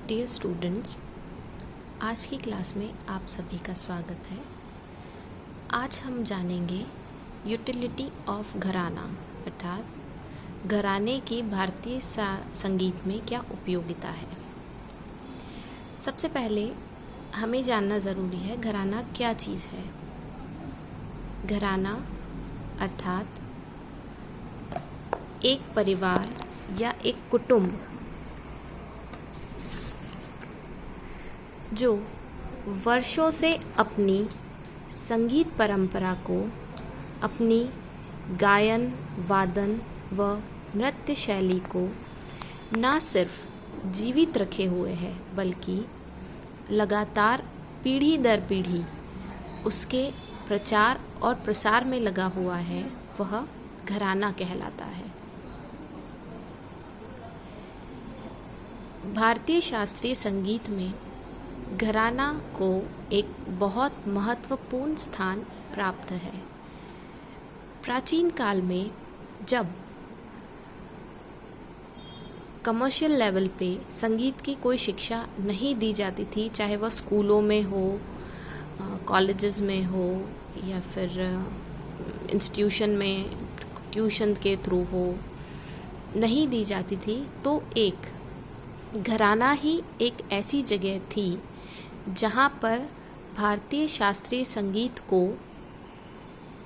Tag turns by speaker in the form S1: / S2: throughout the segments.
S1: Dear students, आज की class में आप सभी का स्वागत है। आज हम जानेंगे यूटिलिटी ऑफ घराना अर्थात घराने की भारतीय संगीत में क्या उपयोगिता है। सबसे पहले हमें जानना ज़रूरी है घराना क्या चीज़ है। घराना अर्थात एक परिवार या एक कुटुंब जो वर्षों से अपनी संगीत परंपरा को अपनी गायन, वादन व नृत्य शैली को न सिर्फ जीवित रखे हुए है बल्कि लगातार पीढ़ी दर पीढ़ी उसके प्रचार और प्रसार में लगा हुआ है, वह घराना कहलाता है। भारतीय शास्त्रीय संगीत में घराना को एक बहुत महत्वपूर्ण स्थान प्राप्त है। प्राचीन काल में जब कमर्शियल लेवल पे संगीत की कोई शिक्षा नहीं दी जाती थी, चाहे वह स्कूलों में हो, कॉलेजेस में हो या फिर इंस्टीट्यूशन में ट्यूशन के थ्रू हो, नहीं दी जाती थी, तो एक घराना ही एक ऐसी जगह थी जहाँ पर भारतीय शास्त्रीय संगीत को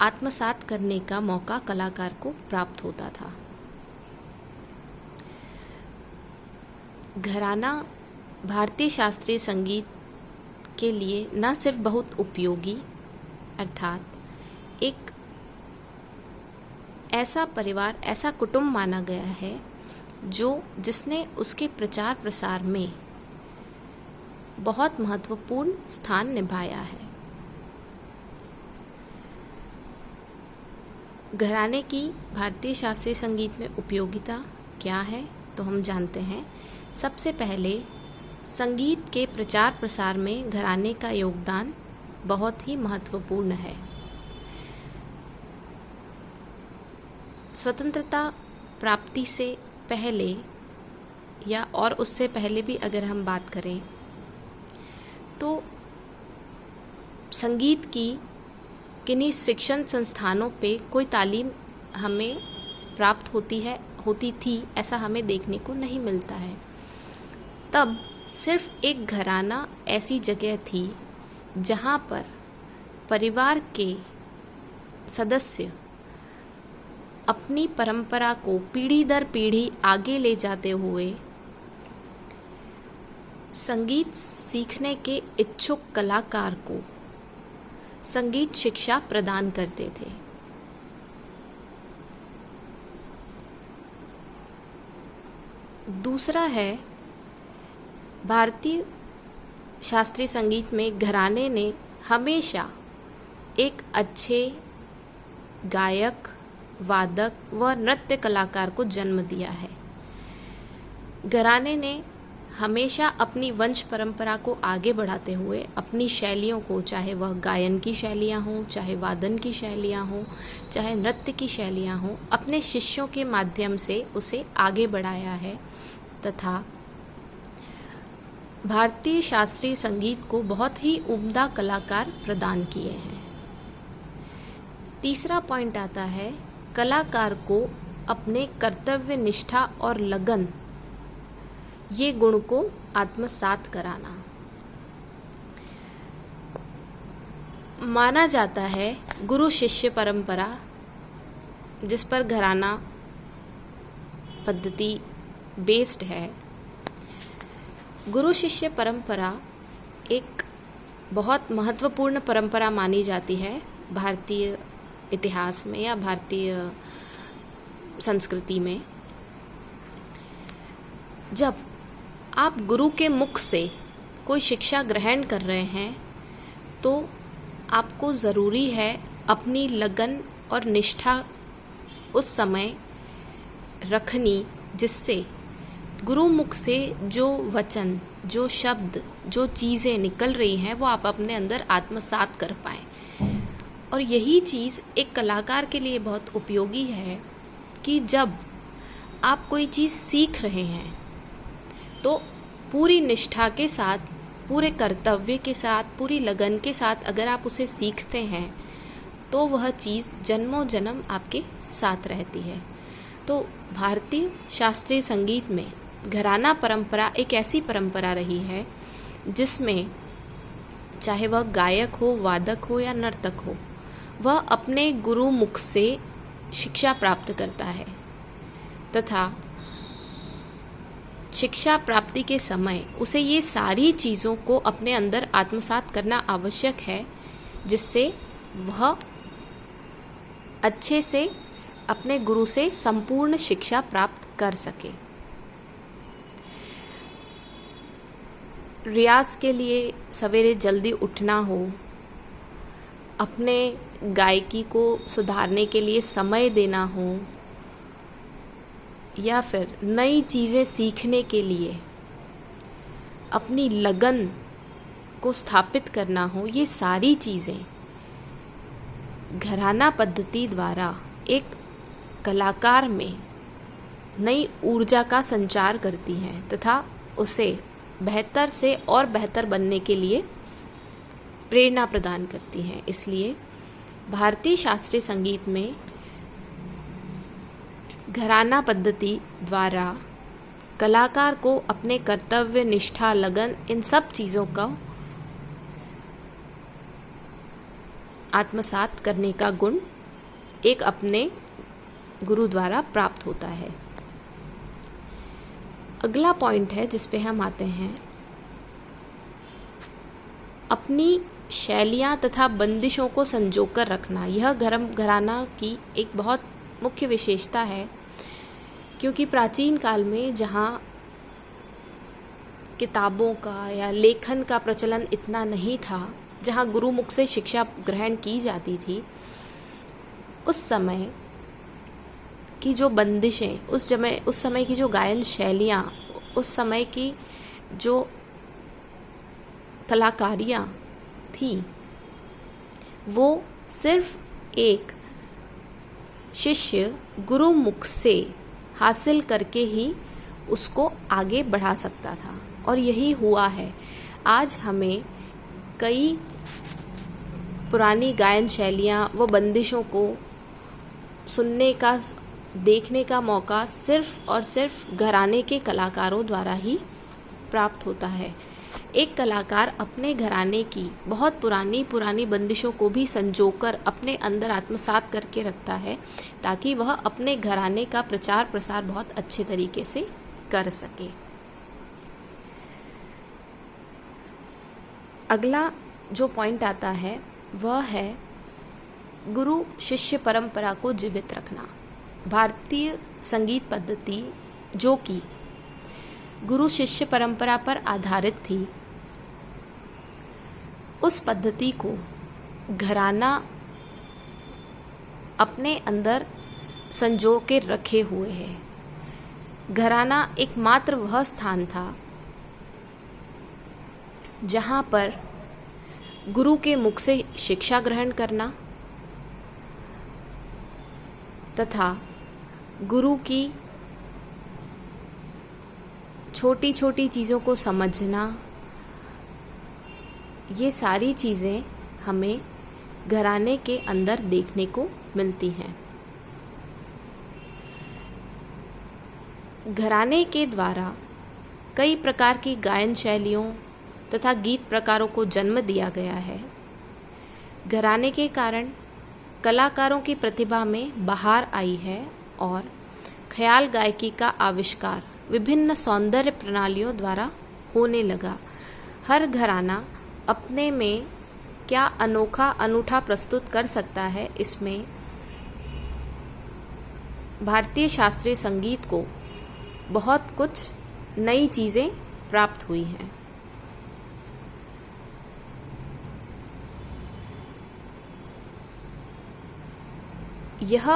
S1: आत्मसात करने का मौका कलाकार को प्राप्त होता था। घराना भारतीय शास्त्रीय संगीत के लिए न सिर्फ बहुत उपयोगी अर्थात एक ऐसा परिवार, ऐसा कुटुंब माना गया है जिसने उसके प्रचार प्रसार में बहुत महत्वपूर्ण स्थान निभाया है। घराने की भारतीय शास्त्रीय संगीत में उपयोगिता क्या है, तो हम जानते हैं। सबसे पहले संगीत के प्रचार प्रसार में घराने का योगदान बहुत ही महत्वपूर्ण है। स्वतंत्रता प्राप्ति से पहले या और उससे पहले भी अगर हम बात करें तो संगीत की किन्हीं शिक्षण संस्थानों पे कोई तालीम हमें प्राप्त होती थी, ऐसा हमें देखने को नहीं मिलता है। तब सिर्फ एक घराना ऐसी जगह थी जहाँ पर परिवार के सदस्य अपनी परंपरा को पीढ़ी दर पीढ़ी आगे ले जाते हुए संगीत सीखने के इच्छुक कलाकार को संगीत शिक्षा प्रदान करते थे। दूसरा है, भारतीय शास्त्रीय संगीत में घराने ने हमेशा एक अच्छे गायक, वादक व नृत्य कलाकार को जन्म दिया है। घराने ने हमेशा अपनी वंश परंपरा को आगे बढ़ाते हुए अपनी शैलियों को, चाहे वह गायन की शैलियाँ हों, चाहे वादन की शैलियाँ हों, चाहे नृत्य की शैलियाँ हों, अपने शिष्यों के माध्यम से उसे आगे बढ़ाया है तथा भारतीय शास्त्रीय संगीत को बहुत ही उम्दा कलाकार प्रदान किए हैं। तीसरा पॉइंट आता है कलाकार को अपने कर्तव्य निष्ठा और लगन, ये गुण को आत्मसात कराना। माना जाता है गुरु शिष्य परंपरा, जिस पर घराना पद्धति बेस्ड है, गुरु शिष्य परंपरा एक बहुत महत्वपूर्ण परंपरा मानी जाती है भारतीय इतिहास में या भारतीय संस्कृति में। जब आप गुरु के मुख से कोई शिक्षा ग्रहण कर रहे हैं तो आपको ज़रूरी है अपनी लगन और निष्ठा उस समय रखनी, जिससे गुरु मुख से जो वचन, जो शब्द, जो चीज़ें निकल रही हैं वो आप अपने अंदर आत्मसात कर पाएँ। और यही चीज़ एक कलाकार के लिए बहुत उपयोगी है कि जब आप कोई चीज़ सीख रहे हैं तो पूरी निष्ठा के साथ, पूरे कर्तव्य के साथ, पूरी लगन के साथ अगर आप उसे सीखते हैं तो वह चीज़ जन्मों जन्म आपके साथ रहती है। तो भारतीय शास्त्रीय संगीत में घराना परंपरा एक ऐसी परंपरा रही है जिसमें चाहे वह गायक हो, वादक हो या नर्तक हो, वह अपने गुरु मुख से शिक्षा प्राप्त करता है तथा शिक्षा प्राप्ति के समय उसे ये सारी चीज़ों को अपने अंदर आत्मसात करना आवश्यक है, जिससे वह अच्छे से अपने गुरु से संपूर्ण शिक्षा प्राप्त कर सके। रियाज के लिए सवेरे जल्दी उठना हो, अपने गायकी को सुधारने के लिए समय देना हो, या फिर नई चीज़ें सीखने के लिए अपनी लगन को स्थापित करना हो, ये सारी चीज़ें घराना पद्धति द्वारा एक कलाकार में नई ऊर्जा का संचार करती हैं तथा उसे बेहतर से और बेहतर बनने के लिए प्रेरणा प्रदान करती हैं। इसलिए भारतीय शास्त्रीय संगीत में घराना पद्धति द्वारा कलाकार को अपने कर्तव्य, निष्ठा, लगन, इन सब चीज़ों का आत्मसात करने का गुण एक अपने गुरु द्वारा प्राप्त होता है। अगला पॉइंट है जिस पे हम आते हैं, अपनी शैलियाँ तथा बंदिशों को संजोकर रखना। यह घराना की एक बहुत मुख्य विशेषता है, क्योंकि प्राचीन काल में जहाँ किताबों का या लेखन का प्रचलन इतना नहीं था, जहाँ गुरुमुख से शिक्षा ग्रहण की जाती थी, उस समय की जो बंदिशें, उस समय की जो गायन शैलियाँ, उस समय की जो कलाकारियाँ थीं, वो सिर्फ एक शिष्य गुरुमुख से हासिल करके ही उसको आगे बढ़ा सकता था, और यही हुआ है। आज हमें कई पुरानी गायन शैलियाँ व बंदिशों को सुनने का, देखने का मौका सिर्फ और सिर्फ घराने के कलाकारों द्वारा ही प्राप्त होता है। एक कलाकार अपने घराने की बहुत पुरानी बंदिशों को भी संजोकर अपने अंदर आत्मसात करके रखता है, ताकि वह अपने घराने का प्रचार प्रसार बहुत अच्छे तरीके से कर सके। अगला जो पॉइंट आता है वह है गुरु शिष्य परंपरा को जीवित रखना। भारतीय संगीत पद्धति जो कि गुरु शिष्य परंपरा पर आधारित थी, उस पद्धति को घराना अपने अंदर संजो के रखे हुए है। घराना एकमात्र वह स्थान था जहाँ पर गुरु के मुख से शिक्षा ग्रहण करना तथा गुरु की छोटी छोटी चीज़ों को समझना, ये सारी चीज़ें हमें घराने के अंदर देखने को मिलती हैं। घराने के द्वारा कई प्रकार की गायन शैलियों तथा गीत प्रकारों को जन्म दिया गया है। घराने के कारण कलाकारों की प्रतिभा में बहार आई है और ख्याल गायकी का आविष्कार विभिन्न सौंदर्य प्रणालियों द्वारा होने लगा। हर घराना अपने में क्या अनूठा प्रस्तुत कर सकता है, इसमें भारतीय शास्त्रीय संगीत को बहुत कुछ नई चीज़ें प्राप्त हुई हैं। यह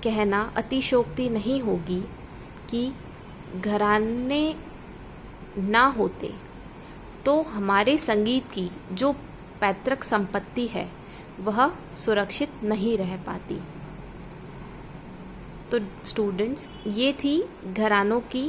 S1: कहना अतिशयोक्ति नहीं होगी कि घराने ना होते तो हमारे संगीत की जो पैतृक संपत्ति है वह सुरक्षित नहीं रह पाती। तो स्टूडेंट्स, ये थी घरानों की